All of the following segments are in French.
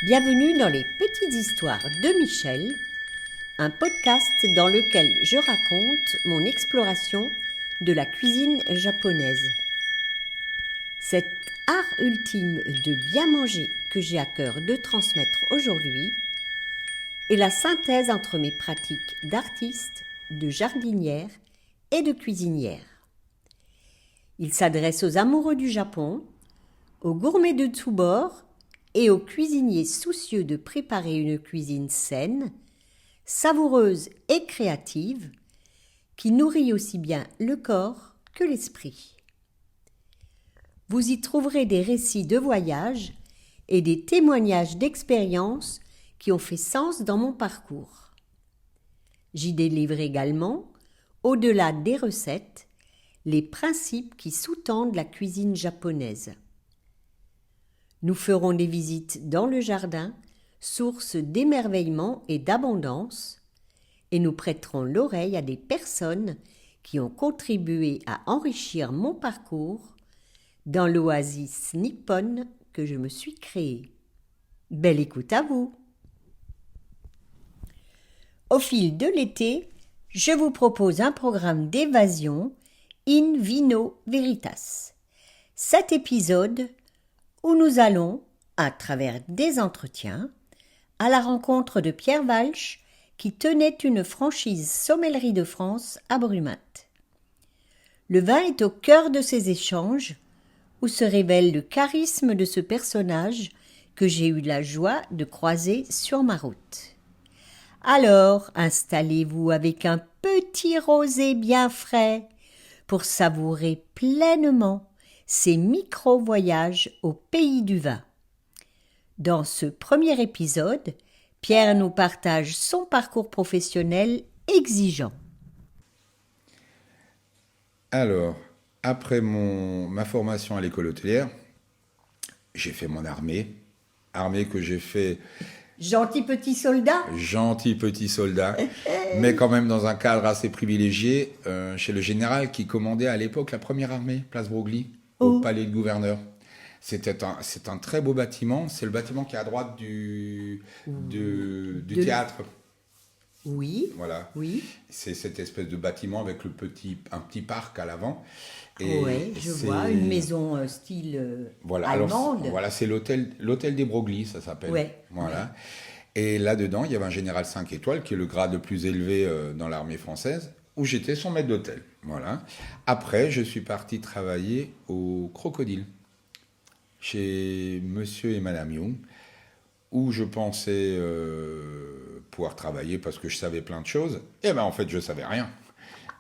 Bienvenue dans les petites histoires de Michel, un podcast dans lequel je raconte mon exploration de la cuisine japonaise. Cet art ultime de bien manger que j'ai à cœur de transmettre aujourd'hui est la synthèse entre mes pratiques d'artiste, de jardinière et de cuisinière. Il s'adresse aux amoureux du Japon, aux gourmets de tous bords et aux cuisiniers soucieux de préparer une cuisine saine, savoureuse et créative, qui nourrit aussi bien le corps que l'esprit. Vous y trouverez des récits de voyage et des témoignages d'expériences qui ont fait sens dans mon parcours. J'y délivre également, au-delà des recettes, les principes qui sous-tendent la cuisine japonaise. Nous ferons des visites dans le jardin, source d'émerveillement et d'abondance, et nous prêterons l'oreille à des personnes qui ont contribué à enrichir mon parcours dans l'oasis nippone que je me suis créée. Belle écoute à vous! Au fil de l'été, je vous propose un programme d'évasion in vino veritas. Cet épisode où nous allons, à travers des entretiens, à la rencontre de Pierre Walsh, qui tenait une franchise Sommellerie de France à Brumat. Le vin est au cœur de ces échanges, où se révèle le charisme de ce personnage que j'ai eu la joie de croiser sur ma route. Alors, installez-vous avec un petit rosé bien frais pour savourer pleinement ces micro-voyages au pays du vin. Dans ce premier épisode, Pierre nous partage son parcours professionnel exigeant. Alors, après ma formation à l'école hôtelière, j'ai fait mon armée que j'ai fait Gentil petit soldat. gentil petit soldat, mais quand même dans un cadre assez privilégié, chez le général qui commandait à l'époque la première armée, place Broglie, au palais de gouverneur. C'est un très beau bâtiment, c'est le bâtiment qui est à droite du théâtre. Oui, Voilà. oui. C'est cette espèce de bâtiment avec un petit parc à l'avant. Oui, je vois, une maison style voilà, allemande. Voilà, c'est l'hôtel des Broglie, ça s'appelle. Ouais, voilà. ouais. Et là-dedans, il y avait un général 5 étoiles, qui est le grade le plus élevé dans l'armée française, où j'étais son maître d'hôtel. Voilà. Après, je suis parti travailler au Crocodile, chez monsieur et madame Young, où je pensais pouvoir travailler parce que je savais plein de choses. Et ben en fait, je savais rien.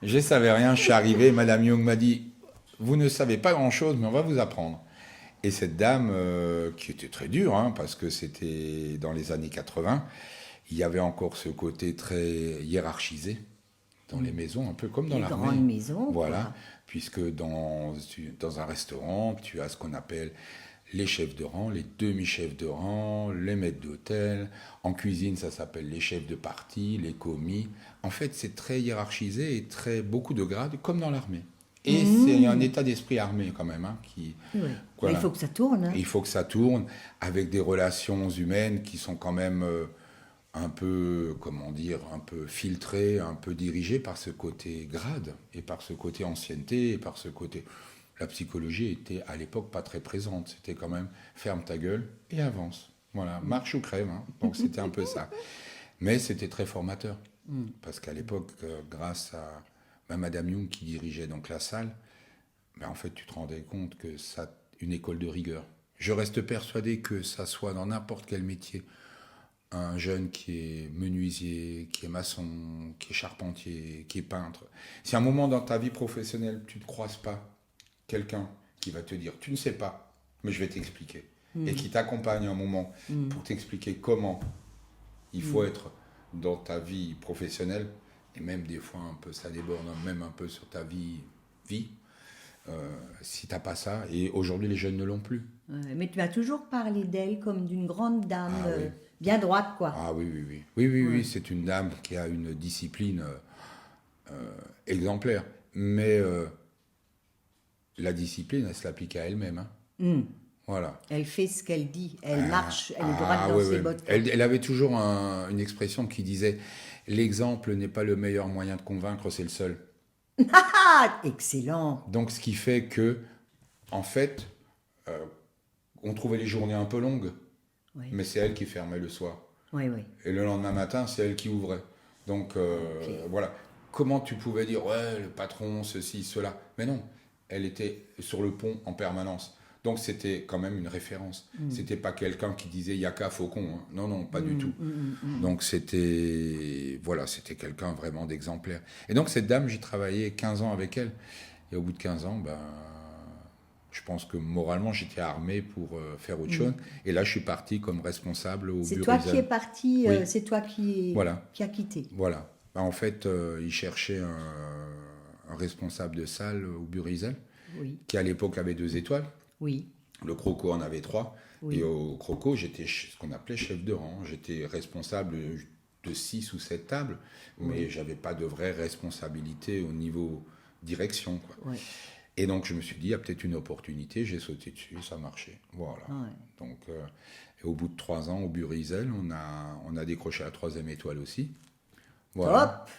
Je savais rien, je suis arrivé, madame Young m'a dit « Vous ne savez pas grand-chose, mais on va vous apprendre ». Et cette dame, qui était très dure, hein, parce que c'était dans les années 80, il y avait encore ce côté très hiérarchisé dans les maisons, un peu comme dans l'armée. Les grandes maisons. Voilà, Quoi. puisque dans un restaurant, tu as ce qu'on appelle les chefs de rang, les demi-chefs de rang, les maîtres d'hôtel. En cuisine, ça s'appelle les chefs de partie, les commis. En fait, c'est très hiérarchisé et beaucoup de grades, comme dans l'armée. Et c'est un état d'esprit armé quand même. Hein, Oui. voilà. Il faut que ça tourne. Hein. Il faut que ça tourne avec des relations humaines qui sont quand même un peu, un peu filtrées, un peu dirigées par ce côté grade et par ce côté ancienneté et par ce côté... La psychologie était à l'époque pas très présente. C'était quand même ferme ta gueule et avance. Voilà, marche ou crève. Hein. Donc c'était un peu ça. Mais c'était très formateur. Parce qu'à l'époque, grâce à Madame Young qui dirigeait donc la salle, en fait tu te rendais compte que ça une école de rigueur. Je reste persuadé que ça soit dans n'importe quel métier, un jeune qui est menuisier, qui est maçon, qui est charpentier, qui est peintre. Si à un moment dans ta vie professionnelle tu ne croises pas quelqu'un qui va te dire tu ne sais pas, mais je vais t'expliquer, et qui t'accompagne un moment pour t'expliquer comment il faut être dans ta vie professionnelle, et même des fois un peu ça déborde même un peu sur ta vie si t'as pas ça, et aujourd'hui les jeunes ne l'ont plus. Mais tu as toujours parlé d'elle comme d'une grande dame, Oui. bien droite, quoi. Ah oui, c'est une dame qui a une discipline exemplaire, mais la discipline, elle se l'applique à elle-même. Hein. Voilà. Elle fait ce qu'elle dit. Elle marche, elle est droite dans ouais, ses ouais. bottes. Elle avait toujours une expression qui disait « L'exemple n'est pas le meilleur moyen de convaincre, c'est le seul ». Ah, excellent. Donc, ce qui fait que, en fait, on trouvait les journées un peu longues, Oui, mais c'est elle qui fermait le soir. oui, oui. Et le lendemain matin, c'est elle qui ouvrait. Donc, voilà. Comment tu pouvais dire « Ouais, le patron, ceci, cela ». Mais non, elle était sur le pont en permanence. Donc, c'était quand même une référence. C'était pas quelqu'un qui disait « Yaka, faucon hein. ». Non, non, pas du tout. Donc, c'était quelqu'un vraiment d'exemplaire. Et donc, cette dame, j'ai travaillé 15 ans avec elle. Et au bout de 15 ans, je pense que moralement, j'étais armé pour faire autre chose. Et là, je suis parti comme responsable au C'est Burizel. toi qui es parti, Oui. c'est toi qui a quitté. Voilà. En fait, il cherchait un responsable de salle au Burizel, Oui, qui à l'époque avait 2 étoiles. oui, Le Croco en avait 3. Oui. Et au Croco, j'étais ce qu'on appelait chef de rang. J'étais responsable de 6 ou 7 tables, mais j'avais pas de vraie responsabilité au niveau direction, quoi. ouais. Et donc, je me suis dit, il y a peut-être une opportunité. J'ai sauté dessus, ça marchait. Voilà. Ouais. Donc, et au bout de 3 ans, au Burizel, on a décroché la 3e étoile aussi. Voilà. Top.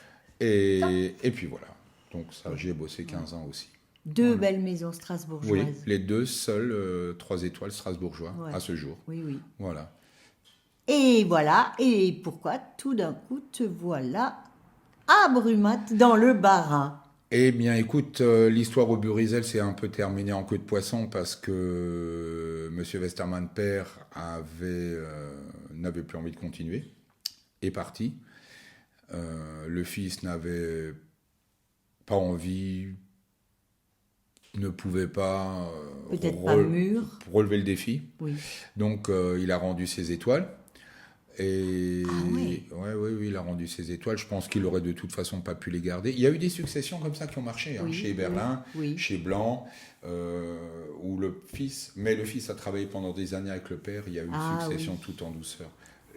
Et puis voilà. Donc, ça, j'ai bossé 15 ans aussi. 2 belles maisons strasbourgeoises. Oui, les 2 seuls 3 étoiles strasbourgeois Ouais. à ce jour. Oui, oui. Voilà. Et voilà. Et pourquoi tout d'un coup te voilà à Brumat dans le Bas-Rhin? Eh bien, écoute, l'histoire au Burizel s'est un peu terminée en queue de poisson parce que M. Westermann père n'avait plus envie de continuer, est parti. Le fils n'avait pas envie, ne pouvait pas, Peut-être pas mûr. relever le défi. Oui. Donc, il a rendu ses étoiles. Et oui. Oui, il a rendu ses étoiles. Je pense qu'il aurait de toute façon pas pu les garder. Il y a eu des successions comme ça qui ont marché, hein, Oui, chez Berlin, oui. chez Blanc, où le fils a travaillé pendant des années avec le père. Il y a eu une succession tout en douceur.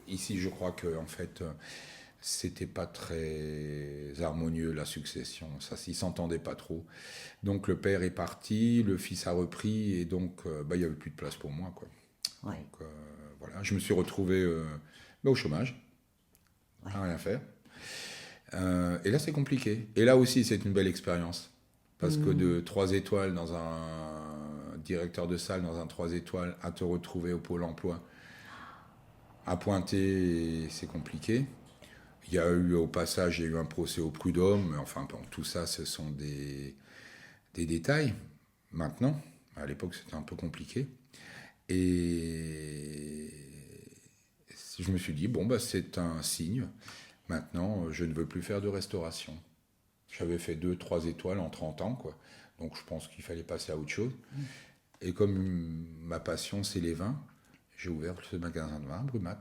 Ici, je crois que en fait, c'était pas très harmonieux la succession. Ça, ils s'entendaient pas trop. Donc le père est parti, le fils a repris, et donc il y avait plus de place pour moi, quoi. Ouais. Donc voilà, je me suis retrouvé au chômage, à rien faire. Et là, c'est compliqué. Et là aussi, c'est une belle expérience. Parce que de 3 étoiles dans un directeur de salle, dans un 3 étoiles, à te retrouver au Pôle emploi, à pointer, c'est compliqué. Il y a eu, au passage, il y a eu un procès au prud'homme. Mais enfin, bon, tout ça, ce sont des détails. Maintenant, à l'époque, c'était un peu compliqué. Et je me suis dit, c'est un signe. Maintenant, je ne veux plus faire de restauration. J'avais fait 2-3 étoiles en 30 ans, quoi. Donc, je pense qu'il fallait passer à autre chose. Et comme ma passion, c'est les vins, j'ai ouvert ce magasin de vin à Brumat.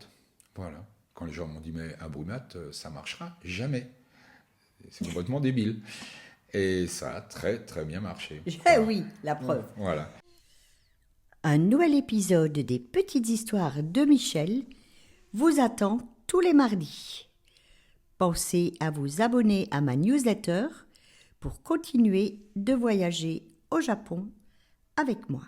Voilà. Quand les gens m'ont dit, mais à Brumat, ça marchera jamais. C'est complètement débile. Et ça a très, très bien marché. Voilà. Oui, la preuve. Voilà. Un nouvel épisode des Petites Histoires de Michel vous attend tous les mardis. Pensez à vous abonner à ma newsletter pour continuer de voyager au Japon avec moi.